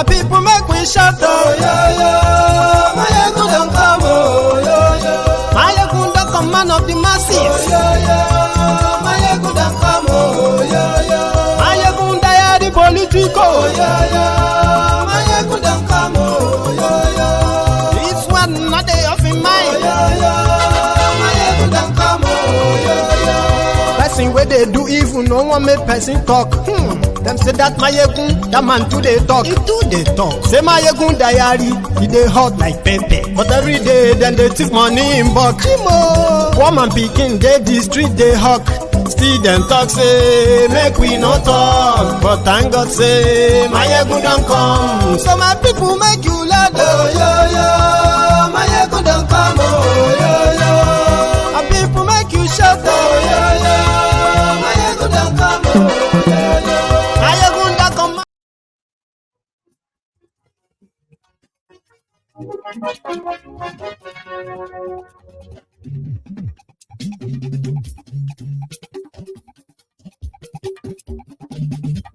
My people make we shout, oh yeah, yeah. Mayegun don't come, oh yeah, yeah. Mayegun don't come, man of the masses, oh yeah, yeah. Mayegun don't come, oh yeah, yeah. Mayegun die the political, oh yeah, yeah. Mayegun don't come, oh yeah, yeah. This one not day off in mind, oh yeah, yeah. Mayegun don't come, oh yeah, yeah. Person where they do evil, no one make person talk. Them say that Mayegun, that man too they talk. He too they talk. Say Mayegun diary, he they hot like pepper. But every day, then they take money in bulk. Woman picking, they the street they hawk. Still them talk say, make we no talk. But thank God say, Mayegun don't come. So my people make you laugh. Oh yeah, yeah. Mayegun don't come. Oh yeah, yeah. My people make you shout. Oh yeah, yeah. Mayegun don't come. Oh yeah, yeah.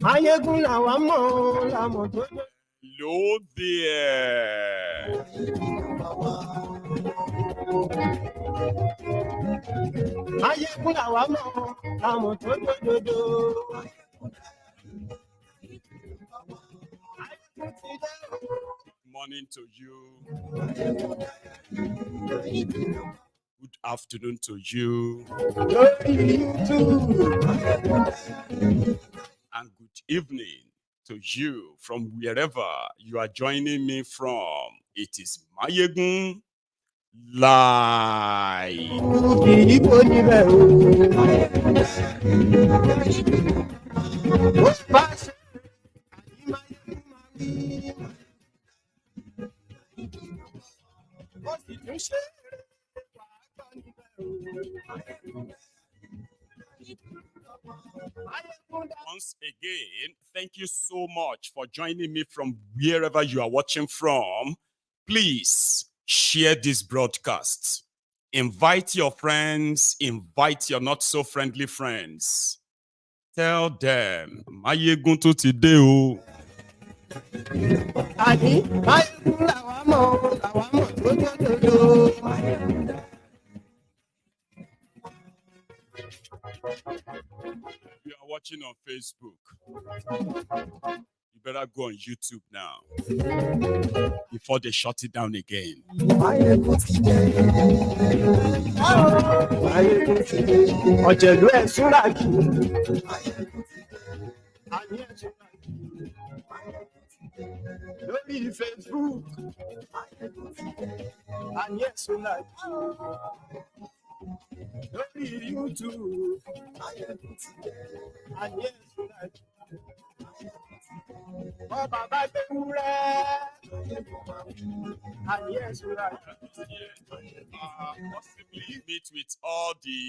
Mayegun làwa mọ̀ làmọ̀ tó yẹ. Hello there. Mayegun làwa mọ̀ làmọ̀ tó dodo. Morning to you. Good afternoon to you. And good evening to you from wherever you are joining me from. It is Mayegun Live. Once again, thank you so much for joining me from wherever you are watching from. Please share this broadcast. Invite your friends, invite your not so friendly friends. Tell them, Mayegun to today o. You are watching on Facebook. You better go on YouTube now before they shut it down again. Facebook. And yes, so like YouTube. And yes, so like oh, Baba and yes, so like possibly meet with all the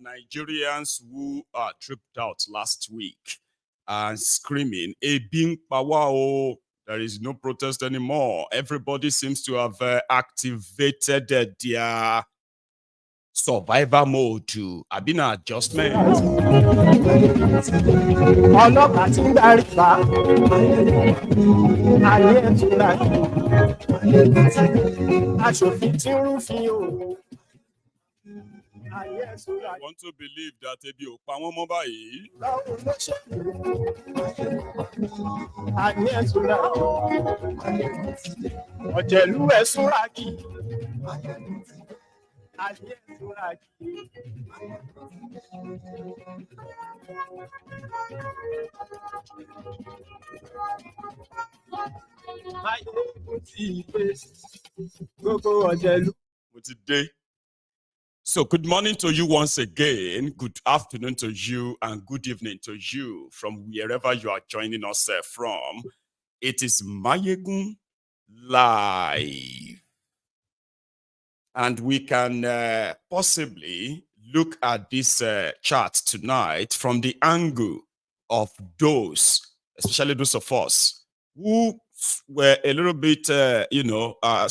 Nigerians who tripped out last week and screaming, "A being power! There is no protest anymore." Everybody seems to have activated their survivor mode to an adjustment. I want to believe that if you today. So good morning to you once again, good afternoon to you, and good evening to you from wherever you are joining us from. It is Mayegun Live. And we can possibly look at this chart tonight from the angle of those, especially those of us who were a little bit,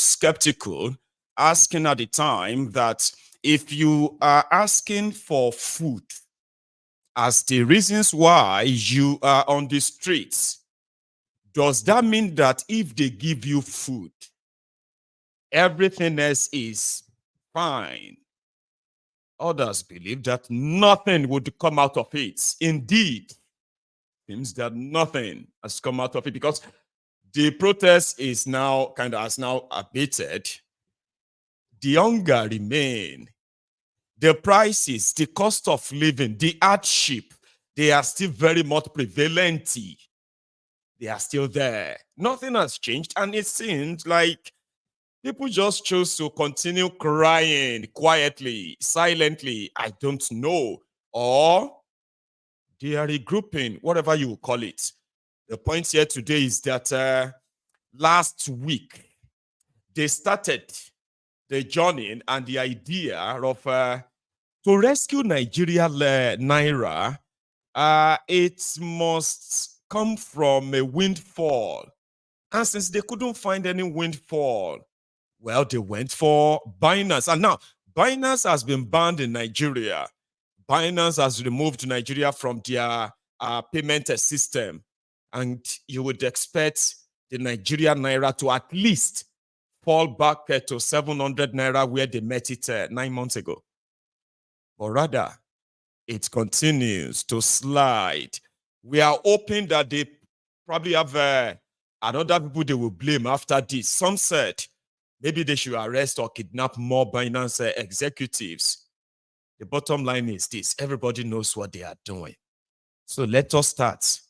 skeptical, asking at the time that if you are asking for food as the reasons why you are on the streets, Does that mean that if they give you food, everything else is fine? Others believe that nothing would come out of it. Indeed, seems that nothing has come out of it because the protest is now has now abated. The hunger remain. The prices, the cost of living, the hardship, they are still very much prevalent. They are still there. Nothing has changed, and it seems like people just chose to continue crying quietly, silently. I don't know. Or they are regrouping, whatever you will call it. The point here today is that last week, they started the journey and the idea of to rescue Nigeria Naira, it must come from a windfall. And since they couldn't find any windfall, well, they went for Binance. And now, Binance has been banned in Nigeria. Binance has removed Nigeria from their payment system. And you would expect the Nigerian Naira to at least fall back to 700 Naira where they met it 9 months ago. But rather, it continues to slide. We are hoping that they probably have another people they will blame after this. Some said maybe they should arrest or kidnap more Binance executives. The bottom line is this: everybody knows what they are doing. So let us start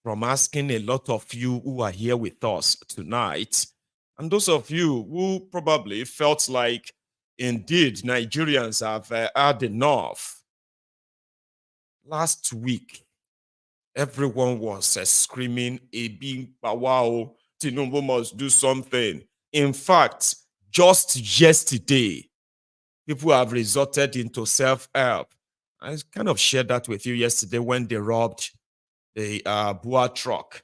from asking a lot of you who are here with us tonight, and those of you who probably felt like indeed Nigerians have had enough. Last week, everyone was screaming, wow, Tinubu must do something. In fact, just yesterday, people have resorted into self-help. I kind of shared that with you yesterday when they robbed the Bua truck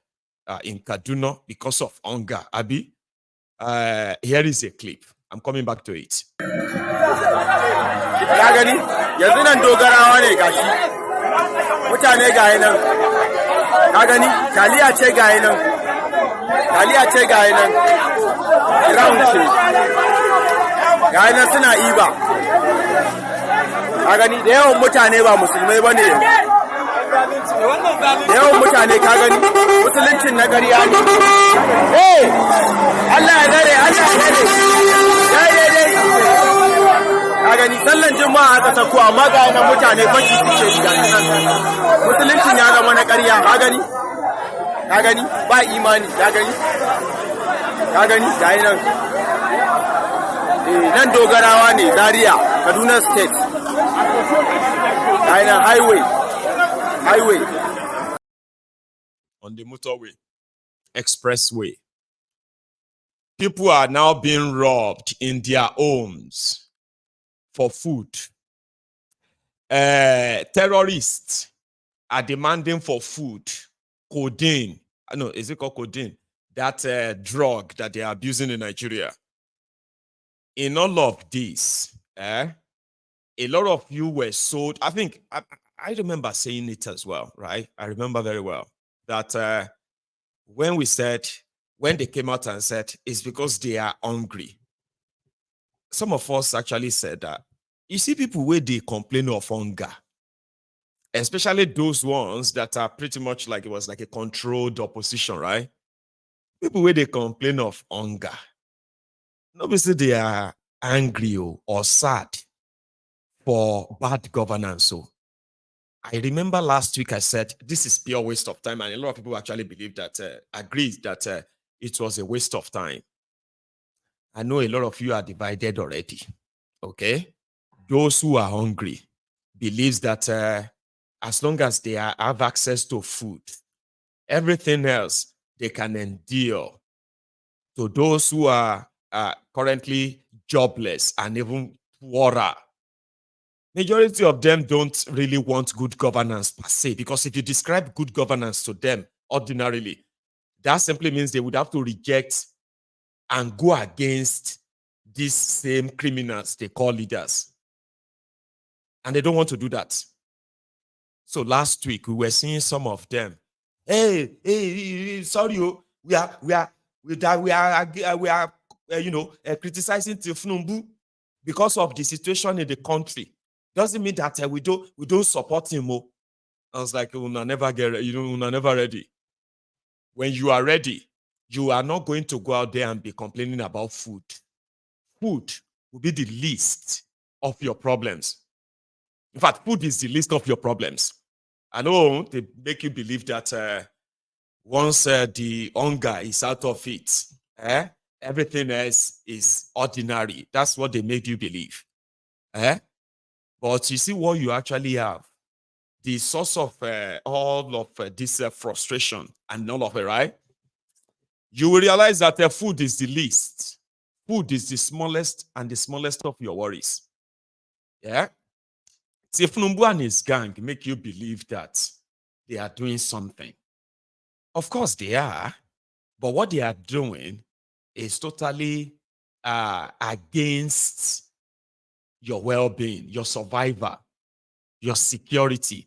in Kaduna because of hunger. Abi, here is a clip. I'm coming back to it. Mutane ga nan, ka gani taliya ce ga nan, ground ce ga nan suna iba, ka gani da yawan mutane ba musulmai bane, da yawan mutane ka gani musuluncin na ƙarya ne. Allah ya gare, dai ka gani sallan juma'a aka sako amma ga nan mutane baki suke shiga nan, musuluncin ya zama na ƙarya. Ka gani ba imani, ka gani ga nan nan Dogarawa ne, Zaria, Kaduna State, ga nan highway on the motorway, expressway. People are now being robbed in their homes for food. Terrorists are demanding for food. Codeine. I know, is it called codeine? That drug that they are abusing in Nigeria. In all of this, a lot of you were sold. I think I remember saying it as well, right? I remember very well that when they came out and said it's because they are hungry. Some of us actually said that. You see people where they complain of hunger, especially those ones that are pretty much like it was like a controlled opposition, right? People where they complain of hunger, obviously they are angry or sad for bad governance. So I remember last week I said this is pure waste of time, and a lot of people actually believe that, agreed that it was a waste of time. I know a lot of you are divided already. Okay, those who are hungry believes that as long as they have access to food, everything else they can endure. To those who are currently jobless and even poorer, majority of them don't really want good governance per se, because if you describe good governance to them ordinarily, that simply means they would have to reject and go against these same criminals they call leaders. And they don't want to do that. So last week, we were seeing some of them. Hey, sorry, We are criticizing Tifnumbu because of the situation in the country. Doesn't mean that we don't support him. Oh. I was like, we'll never never ready. When you are ready, you are not going to go out there and be complaining about food. Food will be the least of your problems. In fact, food is the least of your problems. I know they make you believe that once the hunger is out of it, everything else is ordinary. That's what they made you believe. But you see what you actually have. The source of all of this frustration and all of it, right? You will realize that food is the least. Food is the smallest and the smallest of your worries. Yeah? Tifnumbu and his gang make you believe that they are doing something. Of course they are, but what they are doing is totally against your well-being, your survival, your security,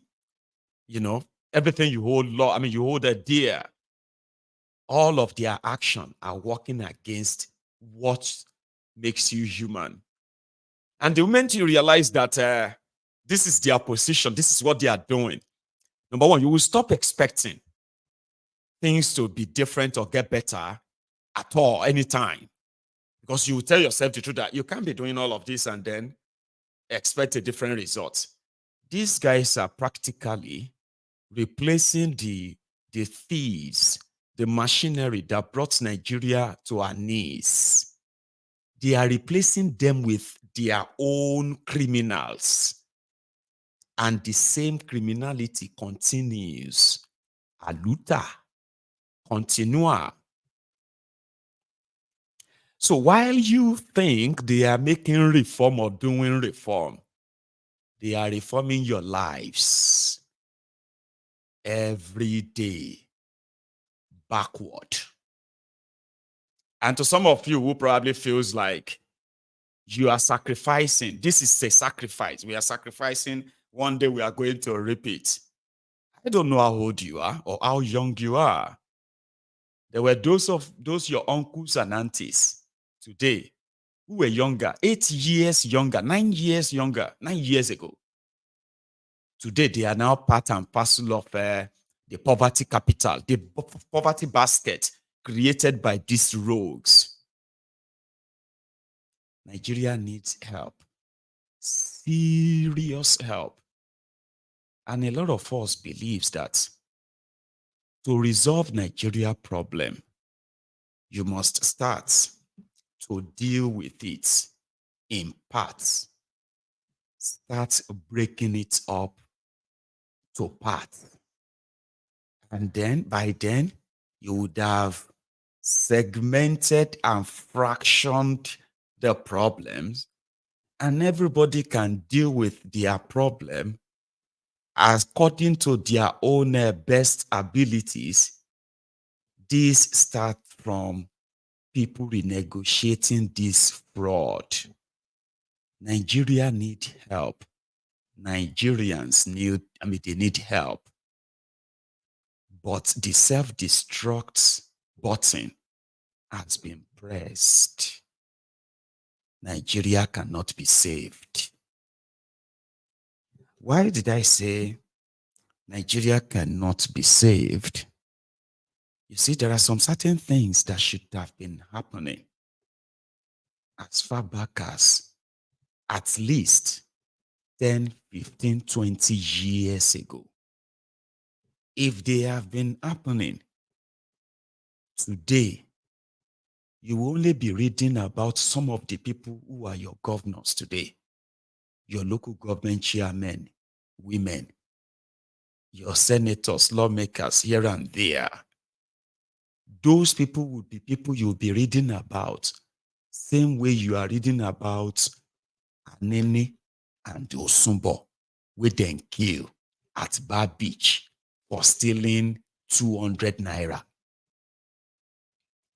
everything you hold you hold dear. All of their action are working against what makes you human. And the moment you realize that this is their position, this is what they are doing, number one, you will stop expecting things to be different or get better at all, anytime. Because you will tell yourself the truth that you can't be doing all of this and then expect a different result. These guys are practically replacing the thieves, the machinery that brought Nigeria to our knees. They are replacing them with their own criminals. And the same criminality continues. Aluta. Continua. So while you think they are making reform or doing reform, they are reforming your lives every day backward. And to some of you who probably feels like you are sacrificing, this is a sacrifice. We are sacrificing. One day we are going to repeat. I don't know how old you are or how young you are. There were those your uncles and aunties today who were younger, 8 years younger, 9 years younger, 9 years ago. Today, they are now part and parcel of the poverty capital, the poverty basket created by these rogues. Nigeria needs help, serious help. And a lot of us believes that to resolve Nigeria problem, you must start to deal with it in parts. Start breaking it up to parts. And then, by then, you would have segmented and fractioned the problems, and everybody can deal with their problem according to their own best abilities. This starts from people renegotiating this fraud. Nigeria need help. Nigerians they need help. But the self-destruct button has been pressed. Nigeria cannot be saved. Why did I say Nigeria cannot be saved? You see, there are some certain things that should have been happening as far back as at least 10, 15, 20 years ago. If they have been happening today, you will only be reading about some of the people who are your governors today, your local government chairmen, women, your senators, lawmakers here and there. Those people would be people you'll be reading about, same way you are reading about Anene and Osumbo, we then kill at Bar Beach for stealing 200 naira.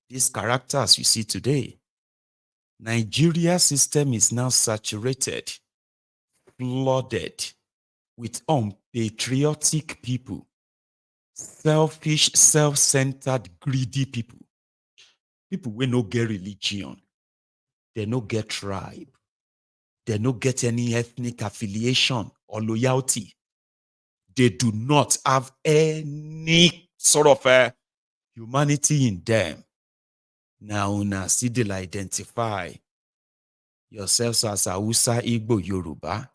These characters you see today, Nigeria's system is now saturated, flooded with unpatriotic people, selfish, self-centered, greedy people. People will no get religion. They no get tribe. They no get any ethnic affiliation or loyalty. They do not have any sort of humanity in them. Now, una still dey identify yourselves as Hausa, Igbo, Yoruba,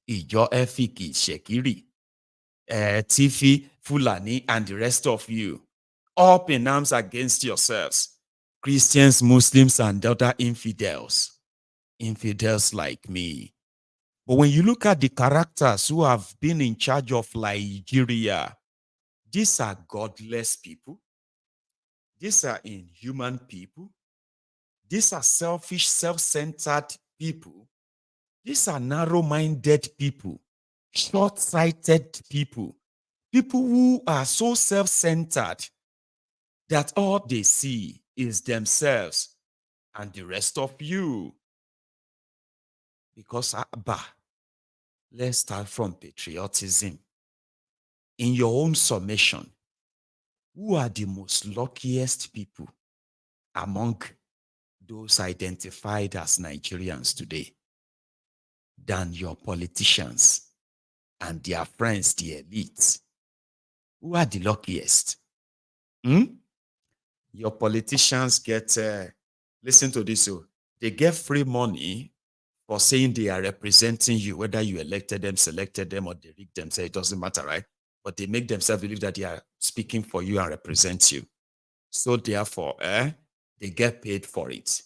Ijo, Efik, Shekiri, Tifi, Fulani, and the rest of you. Up in arms against yourselves. Christians, Muslims, and other infidels. Infidels like me. But when you look at the characters who have been in charge of Nigeria, these are godless people. These are inhuman people. These are selfish, self-centered people. These are narrow-minded people, short-sighted people, people who are so self-centered that all they see is themselves and the rest of you. Because, let's start from patriotism. In your own summation, who are the most luckiest people among those identified as Nigerians today than your politicians and their friends, the elites? Who are the luckiest? Your politicians get, listen to this, they get free money for saying they are representing you, whether you elected them, selected them, or they rigged them, say it doesn't matter, right? But they make themselves believe that they are speaking for you and represent you. So therefore, they get paid for it.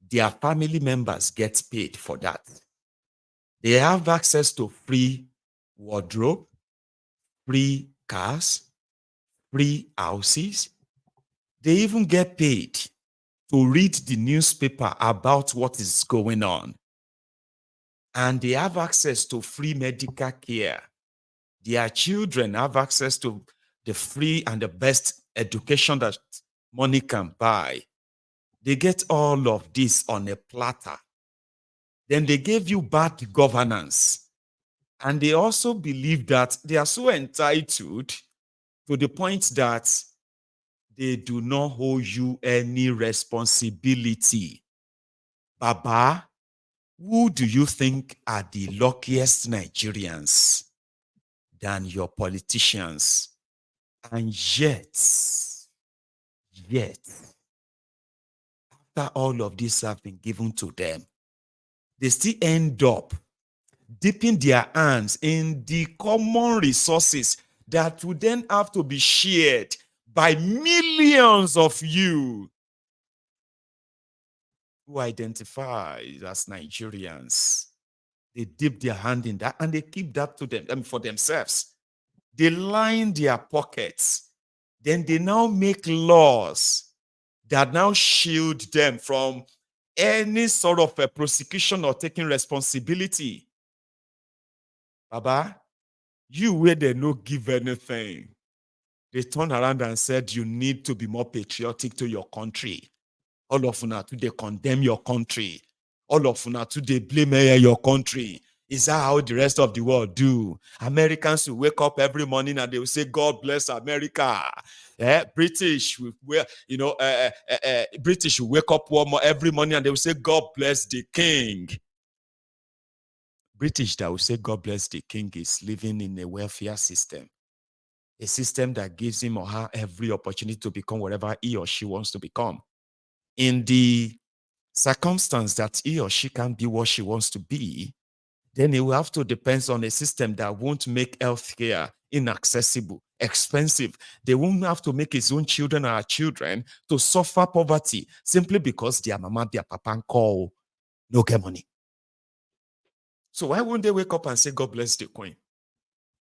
Their family members get paid for that. They have access to free wardrobe, free cars, free houses. They even get paid to read the newspaper about what is going on. And they have access to free medical care. Their children have access to the free and the best education that money can buy. They get all of this on a platter. Then they gave you bad governance. And they also believe that they are so entitled to the point that they do not hold you any responsibility. Baba, who do you think are the luckiest Nigerians than your politicians? And yet, after all of this have been given to them, they still end up dipping their hands in the common resources that would then have to be shared by millions of you who identify as Nigerians. They dip their hand in that and they keep that to them, for themselves. They line their pockets. Then they now make laws that now shield them from any sort of a prosecution or taking responsibility. Baba, you where they no give anything. They turn around and said, you need to be more patriotic to your country. All of una too, they condemn your country. All of una too, they blame your country. Is that how the rest of the world do? Americans will wake up every morning and they will say, God bless America. British will British will wake up every morning and they will say, God bless the king. British that will say, God bless the king is living in a welfare system. A system that gives him or her every opportunity to become whatever he or she wants to become. In the circumstance that he or she can't be what she wants to be, then he will have to depend on a system that won't make healthcare inaccessible, expensive. They won't have to make his own children or our children to suffer poverty simply because their mama, their papa, and call no get money. So why won't they wake up and say, God bless the queen?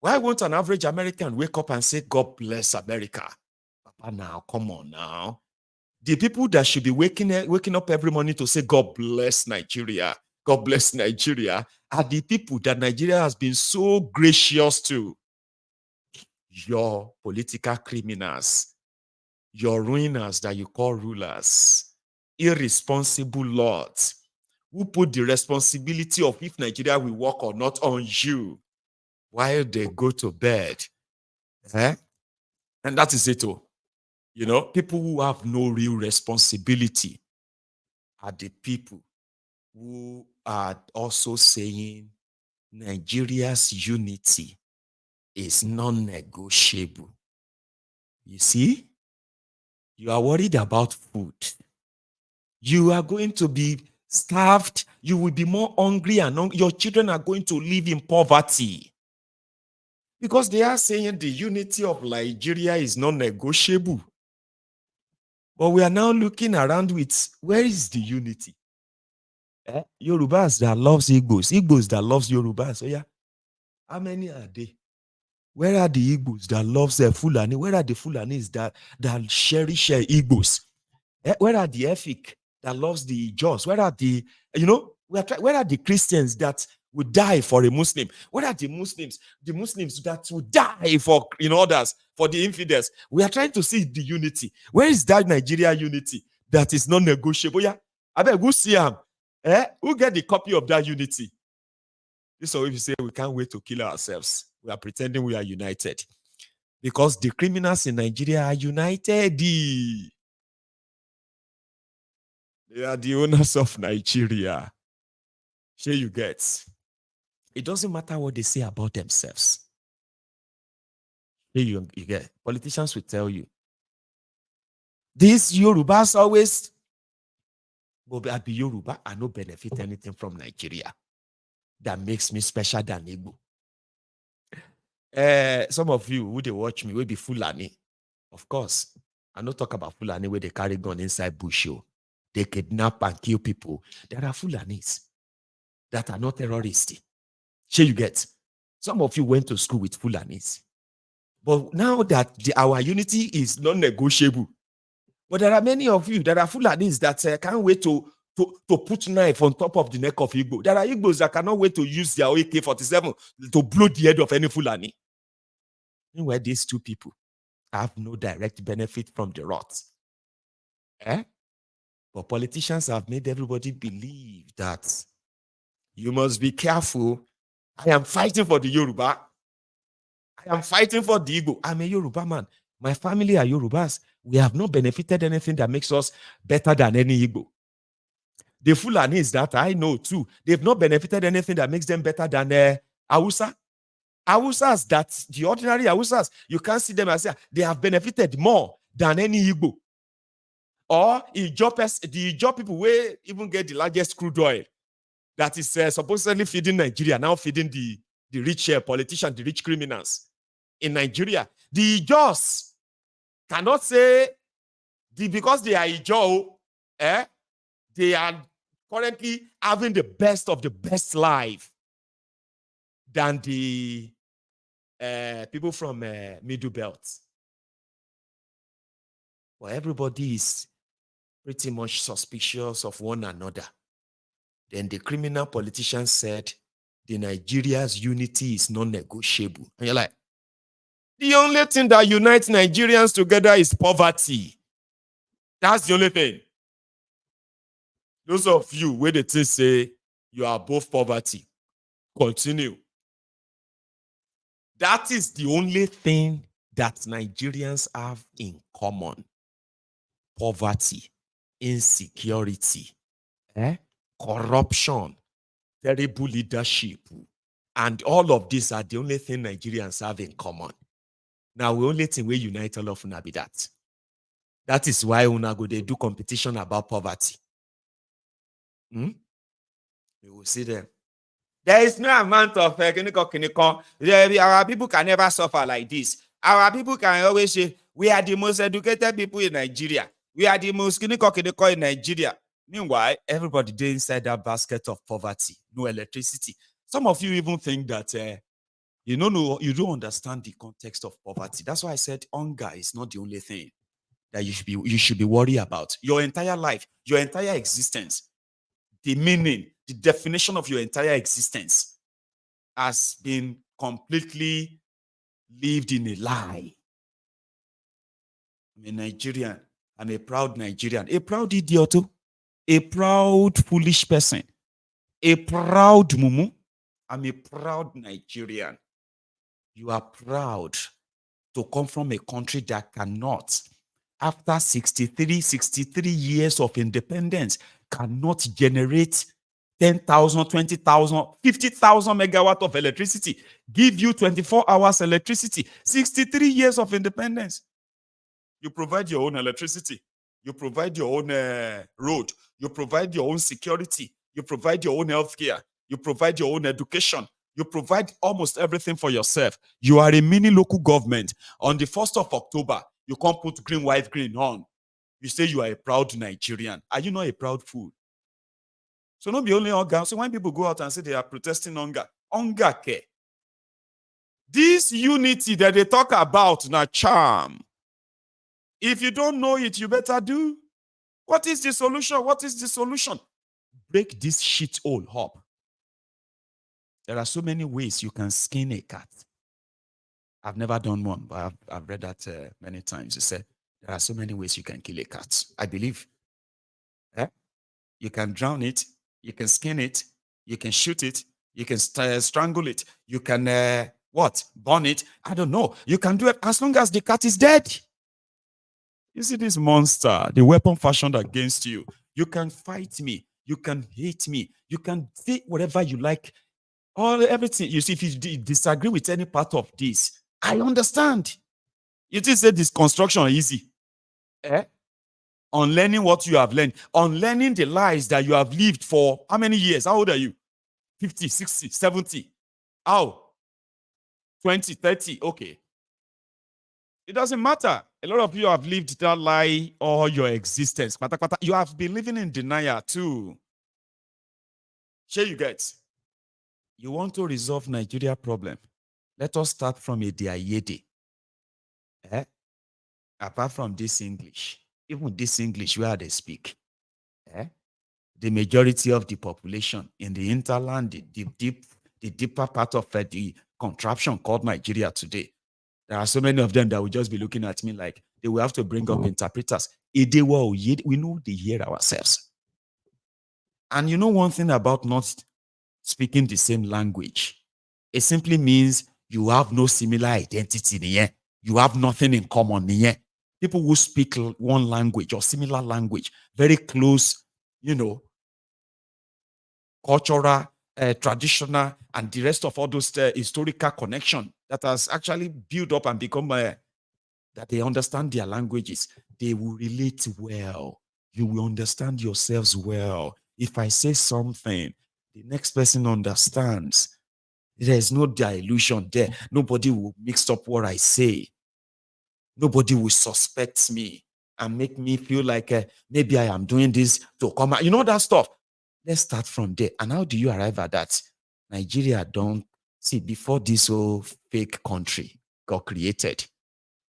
Why won't an average American wake up and say, God bless America? Papa, now, come on now. The people that should be waking up every morning to say, God bless Nigeria, God bless Nigeria, are the people that Nigeria has been so gracious to. Your political criminals, your ruiners that you call rulers, irresponsible lords, who put the responsibility of if Nigeria will work or not on you while they go to bed. And that is it. You know, people who have no real responsibility are the people who are also saying Nigeria's unity is non-negotiable. You see, you are worried about food. You are going to be starved. You will be more hungry, and your children are going to live in poverty. Because they are saying the unity of Nigeria is non-negotiable. But we are now looking around with, where is the unity? Yorubas that loves Igbos, Igbos that loves Yorubas. So yeah, how many are they? Where are the Igbos that loves Fulani? Where are the Fulanis that cherish Igbos? Where are the Efik that loves the Jaws? Where are the, where are the Christians that would die for a Muslim? Where are the Muslims that would die for, others, for the infidels? We are trying to see the unity. Where is that Nigeria unity that is non-negotiable? Yeah, I bet we'll see them. Who get the copy of that unity? This is what we say, we can't wait to kill ourselves. We are pretending we are united. Because the criminals in Nigeria are united. They are the owners of Nigeria. Sure you get. It doesn't matter what they say about themselves. Sure you get. Politicians will tell you. These Yorubas always, but I be Yoruba, I no benefit anything from Nigeria that makes me special than Igbo. Some of you who they watch me will be Fulani. Of course, I no talk about Fulani where they carry gun inside bush. They kidnap and kill people. There are Fulanis that are not terrorists. Sure you get. Some of you went to school with Fulanis. But now that our unity is non-negotiable, but there are many of you that are Fulanis that can't wait to put knife on top of the neck of Igbo. There are Igbos that cannot wait to use their AK-47 to blow the head of any Fulani. Meanwhile, these two people have no direct benefit from the rot. But politicians have made everybody believe that you must be careful. I am fighting for the Yoruba. I am fighting for the Igbo. I'm a Yoruba man. My family are Yorubas. We have not benefited anything that makes us better than any Igbo. The Fulanis that I know too, they've not benefited anything that makes them better than Hausa. Hausas, that the ordinary Hausas, you can't see them as they have benefited more than any Igbo. Or the Ijaw people where even get the largest crude oil that is supposedly feeding Nigeria, now feeding the rich politicians, the rich criminals in Nigeria. The Ijaws cannot say because they are Ijaw, they are currently having the best of the best life than the people from Middle Belt. Well, everybody is pretty much suspicious of one another. Then the criminal politician said the Nigeria's unity is non-negotiable. And you're like, the only thing that unites Nigerians together is poverty. That's the only thing. Those of you where the thing say you are above poverty, continue. That is the only thing that Nigerians have in common. Poverty, insecurity, corruption, terrible leadership. And all of these are the only thing Nigerians have in common. Now, the only thing we unite all of una be that. That is why una go they do competition about poverty. We will see them. There is no amount of our people can never suffer like this. Our people can always say, we are the most educated people in Nigeria. We are the most in Nigeria. Meanwhile, everybody dey inside that basket of poverty, no electricity. Some of you even think that you don't understand the context of poverty. That's why I said hunger is not the only thing that you should be worried about. Your entire life, your entire existence, the meaning, the definition of your entire existence has been completely lived in a lie. I'm a Nigerian. I'm a proud Nigerian. A proud idiot. A proud foolish person. A proud mumu. I'm a proud Nigerian. You are proud to come from a country that cannot after 63 years of independence cannot generate 10,000, 20,000, 50,000 megawatt of electricity, give you 24 hours electricity, 63 years of independence. You provide your own electricity. You provide your own road. You provide your own security. You provide your own healthcare. You provide your own education. You provide almost everything for yourself. You are a mini local government. On the 1st of October, you can't put green, white, green on. You say you are a proud Nigerian. Are you not a proud fool? So not be only hunger. So when people go out and say they are protesting hunger care. This unity that they talk about na charm. If you don't know it, you better do. What is the solution? What is the solution? Break this shit hole up. There are so many ways you can skin a cat. I've never done one, but I've read that many times. You say there are so many ways you can kill a cat. I believe. You can drown it. You can skin it. You can shoot it. You can strangle it. You can burn it. I don't know. You can do it as long as the cat is dead. You see this monster, the weapon fashioned against you. You can fight me. You can hate me. You can say whatever you like. Everything. You see, if you disagree with any part of this, I understand. You just say this construction easy. Unlearning what you have learned. Unlearning the lies that you have lived for how many years? How old are you? 50, 60, 70. How? 20, 30. Okay. It doesn't matter. A lot of you have lived that lie all your existence. You have been living in denial too. Sure you get. You want to resolve Nigeria problem. Let us start from a Diayede. Apart from this English, even this English where they speak, the majority of the population in the hinterland, the deeper part of the contraption called Nigeria today, there are so many of them that will just be looking at me like they will have to bring up interpreters. We know they hear ourselves. And you know one thing about not speaking the same language, it simply means you have no similar identity in here. You have nothing in common in here. People who speak one language or similar language, very close, cultural, traditional, and the rest of all those historical connection that has actually built up and become that they understand their languages. They will relate well. You will understand yourselves well. If I say something, the next person understands. There's no dilution there. Nobody will mix up what I say. Nobody will suspect me and make me feel like maybe I am doing this to come out. You know that stuff. Let's start from there. And how do you arrive at that? Nigeria don't see before this whole fake country got created.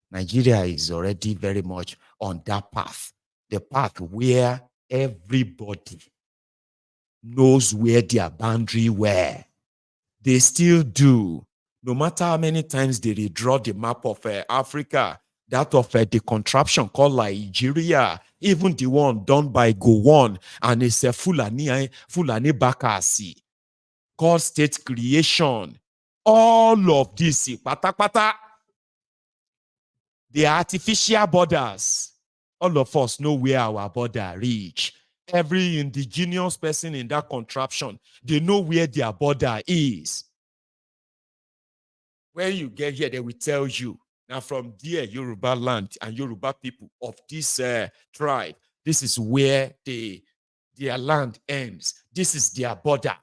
Nigeria is already very much on that path. The path where everybody knows where their boundary were. They still do. No matter how many times they redraw the map of Africa, that of the contraption called Nigeria, even the one done by Gowon, and it's a Fulani Bakasi, called state creation. All of this, pata, the artificial borders. All of us know where our border reach. Every indigenous person in that contraption, they know where their border is. When you get here, they will tell you, now from there, Yoruba land and Yoruba people of this tribe, this is where their land ends. This is their border.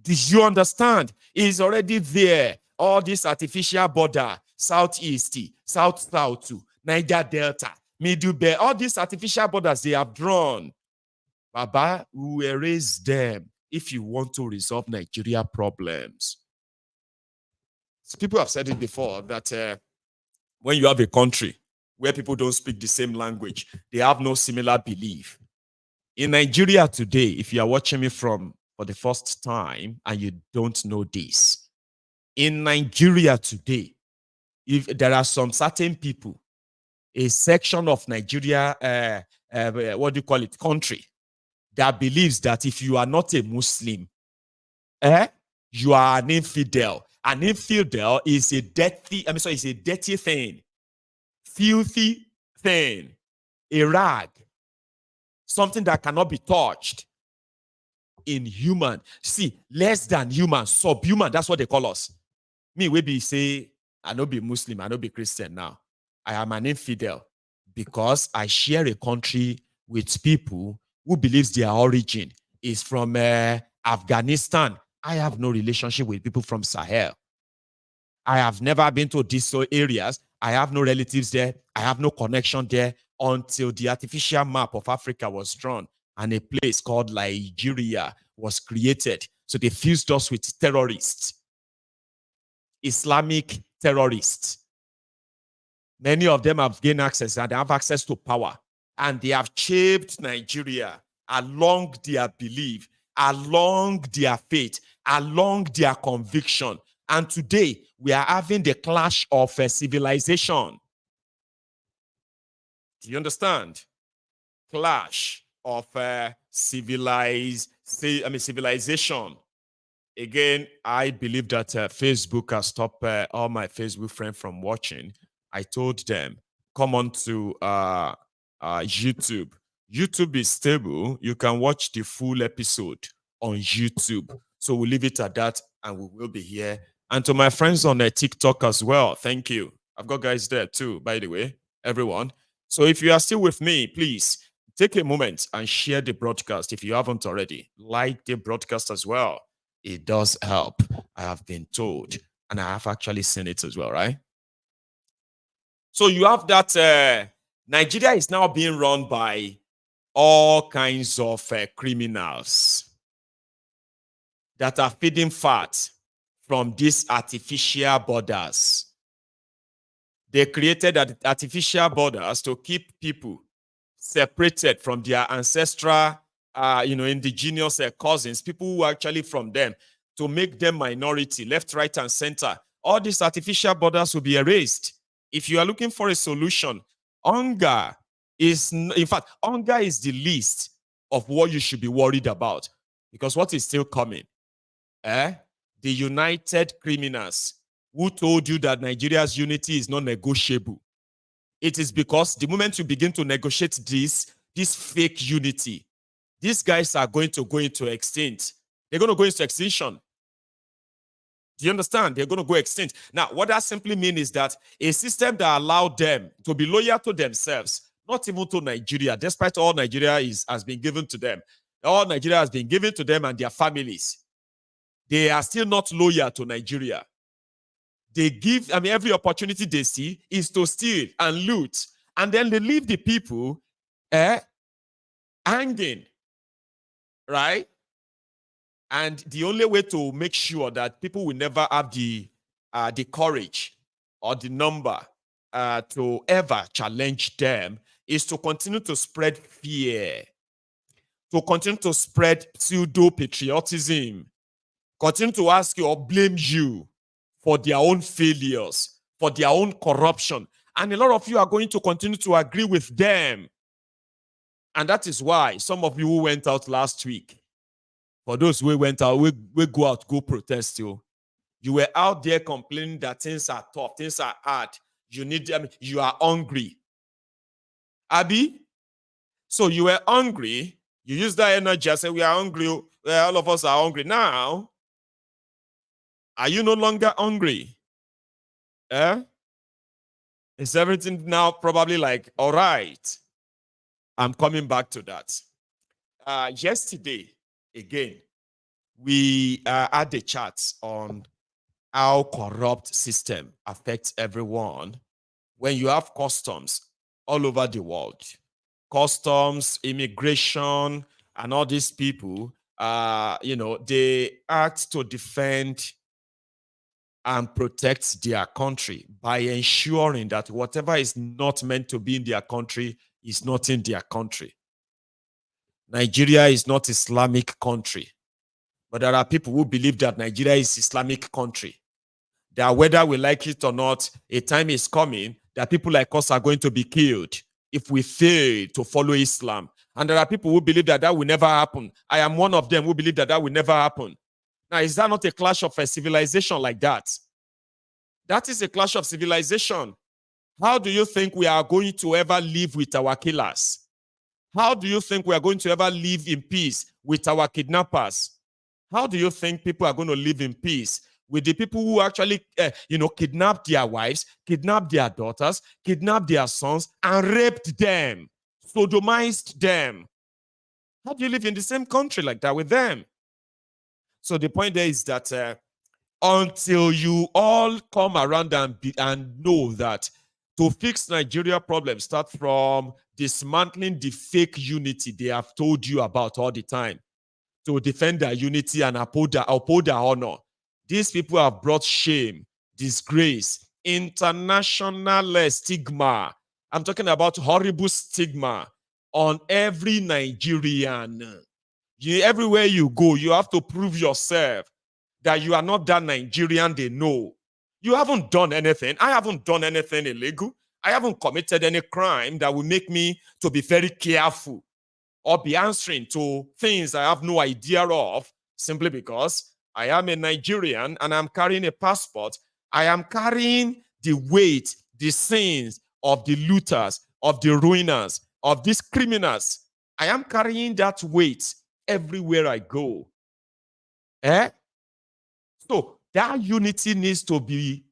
Did you understand? It's already there. All this artificial border, southeast, south, Niger Delta, Middle Belt, all these artificial borders they have drawn. Baba will erase them if you want to resolve Nigeria problems. So people have said it before that when you have a country where people don't speak the same language, they have no similar belief. In Nigeria today, if you are watching me for the first time and you don't know this, in Nigeria today, if there are some certain people, a section of Nigeria, country, that believes that if you are not a Muslim, you are an infidel. An infidel is a dirty, it's a dirty thing. Filthy thing, a rag, something that cannot be touched. Inhuman. See, less than human, subhuman, that's what they call us. Me, we be say, I no be Muslim, I no be Christian now. I am an infidel because I share a country with people who believes their origin is from Afghanistan. I have no relationship with people from Sahel. I have never been to these areas. I have no relatives there. I have no connection there until the artificial map of Africa was drawn and a place called Nigeria was created. So they fused us with terrorists, Islamic terrorists. Many of them have gained access and they have access to power. And they have shaped Nigeria along their belief, along their faith, along their conviction. And today, we are having the clash of civilization. Do you understand? Clash of civilization. Again, I believe that Facebook has stopped all my Facebook friends from watching. I told them, come on to YouTube. YouTube is stable. You can watch the full episode on YouTube. So we'll leave it at that and we will be here. And to my friends on TikTok as well, thank you. I've got guys there too, by the way, everyone. So if you are still with me, please take a moment and share the broadcast if you haven't already. Like the broadcast as well. It does help, I have been told. And I have actually seen it as well, right? So you have that Nigeria is now being run by all kinds of criminals that are feeding fat from these artificial borders. They created artificial borders to keep people separated from their ancestral, indigenous cousins, people who are actually from them, to make them minority, left, right, and center. All these artificial borders will be erased. If you are looking for a solution, hunger is, in fact, hunger is the least of what you should be worried about. Because what is still coming? The united criminals who told you that Nigeria's unity is not negotiable. It is because the moment you begin to negotiate this fake unity, these guys are going to go into extinct. They're going to go into extinction. Do you understand? They're going to go extinct. Now, what that simply means is that a system that allowed them to be loyal to themselves, not even to Nigeria, despite all Nigeria has been given to them. All Nigeria has been given to them and their families. They are still not loyal to Nigeria. They give, every opportunity they see is to steal and loot. And then they leave the people hanging, right? And the only way to make sure that people will never have the courage or the number to ever challenge them is to continue to spread fear, to continue to spread pseudo-patriotism, continue to ask you or blame you for their own failures, for their own corruption. And a lot of you are going to continue to agree with them. And that is why some of you who went out last week, for those who went out, we go out, go protest you. You were out there complaining that things are tough, things are hard. You are hungry. Abi? So you were hungry. You use that energy and say, we are hungry. All of us are hungry. Now, are you no longer hungry? Is everything now probably like, all right, I'm coming back to that. Yesterday, again, we had the charts on how corrupt system affects everyone when you have customs all over the world. Customs, immigration, and all these people, they act to defend and protect their country by ensuring that whatever is not meant to be in their country is not in their country. Nigeria is not Islamic country, but there are people who believe that Nigeria is Islamic country. That whether we like it or not, a time is coming that people like us are going to be killed if we fail to follow Islam. And there are people who believe that will never happen. I am one of them who believe that will never happen. Now, is that not a clash of a civilization like that? That is a clash of civilization. How do you think we are going to ever live with our killers? How do you think we are going to ever live in peace with our kidnappers? How do you think people are going to live in peace with the people who actually, kidnapped their wives, kidnapped their daughters, kidnapped their sons, and raped them, sodomized them? How do you live in the same country like that with them? So the point there is that until you all come around and know that to fix Nigeria problems start from dismantling the fake unity they have told you about all the time, to defend their unity and uphold their honor. These people have brought shame, disgrace, international stigma. I'm talking about horrible stigma on every Nigerian. Everywhere you go, you have to prove yourself that you are not that Nigerian they know. You haven't done anything. I haven't done anything illegal. I haven't committed any crime that will make me to be very careful or be answering to things I have no idea of, simply because I am a Nigerian and I'm carrying a passport. I am carrying the weight, the sins of the looters, of the ruiners, of these criminals. I am carrying that weight everywhere I go. So that unity needs to be,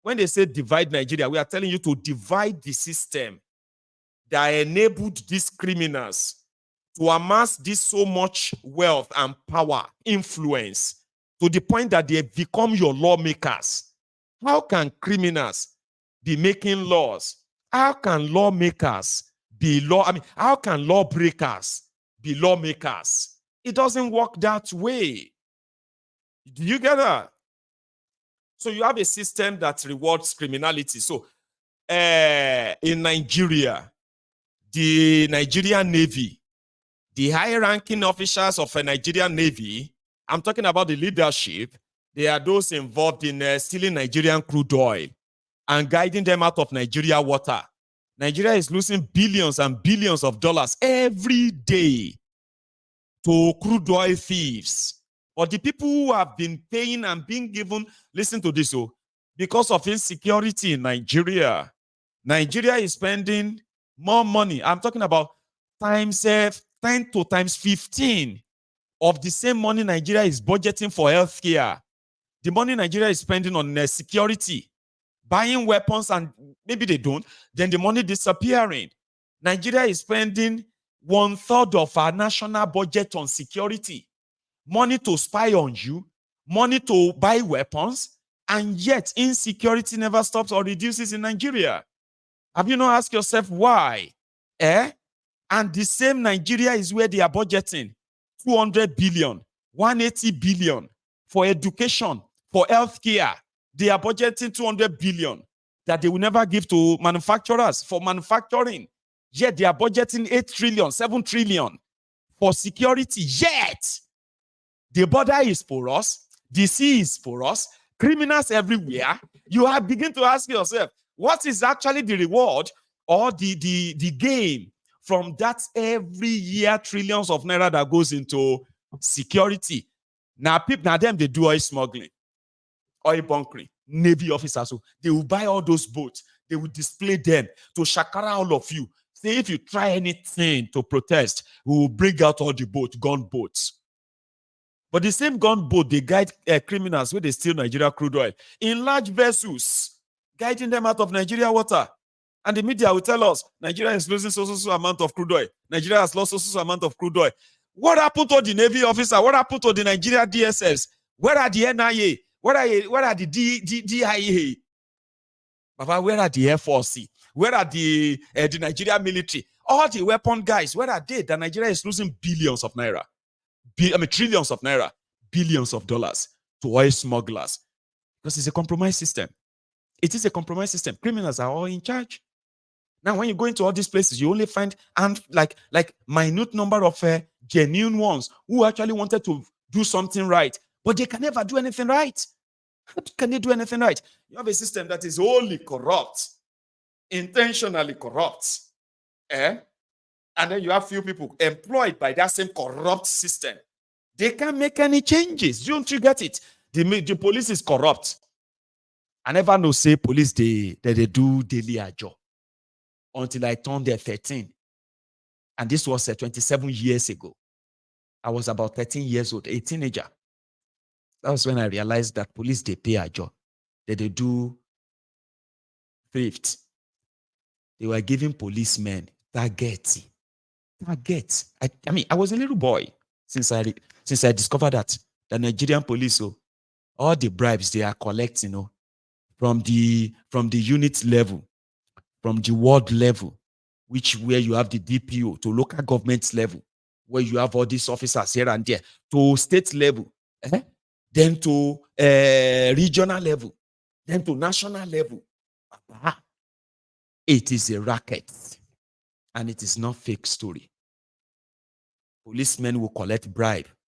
when they say divide Nigeria, we are telling you to divide the system that enabled these criminals to amass this so much wealth and power, influence, to the point that they become your lawmakers. How can criminals be making laws? How can lawmakers be how can lawbreakers be lawmakers? It doesn't work that way. Do you get that? So you have a system that rewards criminality. So in Nigeria, the Nigerian Navy, the high-ranking officers of a Nigerian Navy, I'm talking about the leadership, they are those involved in stealing Nigerian crude oil and guiding them out of Nigeria water. Nigeria is losing billions and billions of dollars every day to crude oil thieves. But the people who have been paying and being given, listen to this, because of insecurity in Nigeria, Nigeria is spending more money. I'm talking about times 10 to times 15 of the same money Nigeria is budgeting for healthcare. The money Nigeria is spending on security, buying weapons, and maybe they don't, then the money disappearing. Nigeria is spending 1/3 of our national budget on security. Money to spy on you, money to buy weapons, and yet insecurity never stops or reduces in Nigeria. Have you not asked yourself why? And the same Nigeria is where they are budgeting 200 billion, 180 billion for education, for healthcare. They are budgeting 200 billion that they will never give to manufacturers for manufacturing. Yet they are budgeting 8 trillion, 7 trillion for security. Yet the border is for us, the sea is for us, criminals everywhere. You have begin to ask yourself, what is actually the reward or the gain from that every year trillions of naira that goes into security? Now them they do oil smuggling, oil bunkering, Navy officers. So they will buy all those boats, they will display them to shakara all of you. Say if you try anything to protest, we will bring out all the boats, gun boats. But the same gunboat, they guide criminals where they steal Nigeria crude oil in large vessels, guiding them out of Nigeria water. And the media will tell us, Nigeria is losing so amount of crude oil. Nigeria has lost so amount of crude oil. What happened to the Navy officer? What happened to the Nigeria DSS? Where are the NIA? Where are the DIA? Baba, where are the Air Force? Where are the Nigeria military? All the weapon guys, where are they? That Nigeria is losing billions of naira. Trillions of naira, billions of dollars to oil smugglers, because it's a compromise system. It is a compromise system. Criminals are all in charge. Now, when you go into all these places, you only find like minute number of genuine ones who actually wanted to do something right, but they can never do anything right. How can they do anything right? You have a system that is wholly corrupt, intentionally corrupt, and then you have few people employed by that same corrupt system. They can't make any changes. Don't you get it? The police is corrupt. I never know say police they do daily ajo until I turned 13. And this was 27 years ago. I was about 13 years old, a teenager. That was when I realized that police they pay ajo. They do theft. They were giving policemen targets. I mean, I was a little boy since I discovered that the Nigerian police, all the bribes they are collecting, from the unit level, from the ward level, where you have the DPO, to local government level, where you have all these officers here and there, to state level, then to regional level, then to national level. It is a racket, and it is not fake story. Policemen will collect bribe